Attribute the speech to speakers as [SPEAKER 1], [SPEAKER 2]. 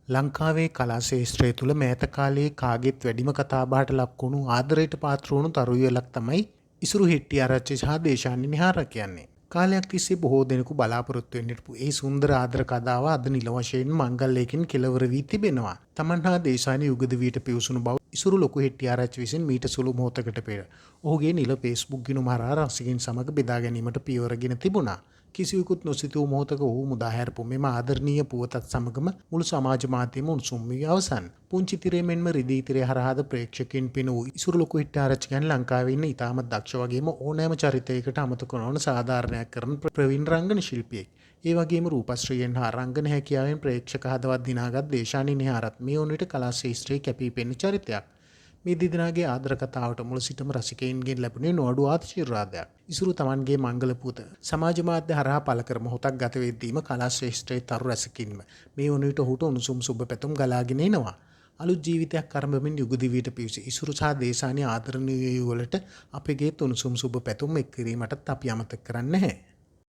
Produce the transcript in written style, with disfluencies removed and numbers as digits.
[SPEAKER 1] ලංකාවේ කලා ශේෂ්ත්‍රය තුළ මෑත කාලයේ කාගෙත් වැඩිම කතාබහට ලක්වුණු ආදරයට පාත්‍ර වුණු තරුවියලක් තමයි ඉසුරු හෙට්ටිආරච්චි සහ දේශානි නිහාර කියන්නේ. කාලයක් තිස්සේ බොහෝ දෙනෙකු බලාපොරොත්තු වෙන්න හිටපු ඒ සුන්දර ආදර කතාව අද නිල වශයෙන් මංගල්‍යයකින් කෙළවර වී තිබෙනවා. තමන් හා දේශානි යුගදවීට පිවිසුණු බව ඉසුරු ලොකු හෙට්ටිආරච්චි විසින් මීට සුළු මොහොතකට පෙර ඔහුගේ නිල ෆේස්බුක් ගිණුම හරහා රසිකයින් සමග බෙදා ගැනීමට පියවරගෙන තිබුණා. කිසිවෙකුත් නොසිතූ මොහොතක ඔහු මුදා හැරපු මෙම ආදරණීය පුවතත් සමගම මුළු සමාජ මාධ්‍යම උණුසුම් වී අවසන්. පුංචි තිරය මෙන්ම රිදී තිරය හරහාද ප්‍රේක්ෂකයන් පින වූ ඉසුරු ලොකු හෙට්ටිආරච්චි ගැන ලංකාවේ ඉන්න ඉතාමත් දක්ෂ වගේම ඕනෑම චරිතයකට අමතක නොවන සාධාරණයක් කරන ප්‍රවීණ රංගන ශිල්පියෙක්. ඒ වගේම රූපශ්‍රීයෙන් හා රංගන හැකියාවෙන් ප්‍රේක්ෂක හදවත් දිනාගත් දේශානි නිහාරත් මේ වන විට කලා ශේෂ්ත්‍රයේ කැපී පෙනෙන චරිතයක්. මේ දෙදෙනාගේ ආදර කතාවට මුල සිටම රසිකයින්ගෙන් ලැබුණේ නොඅඩු ආශිර්වාදයක්. ඉසුරු තමන්ගේ මංගල පුවත සමාජ මාධ්‍ය හරහා පළ කර මොහොතක් ගත වෙද්දීම කලා ශ්‍රේෂ්ඨයේ තරු රසිකින්ම මේ වන විට ඔහුට උණුසුම් සුබ පැතුම් ගලාගෙන එනවා. අලුත් ජීවිතයක් ආරම්භමින් යුගදිවියට පිවිසි ඉසුරු සහ දේශානි ආදරණීය වලට අපගේ උණුසුම් සුබ පැතුම් එක් කිරීමටත් අපි අමතක කරන්නේ නැහැ.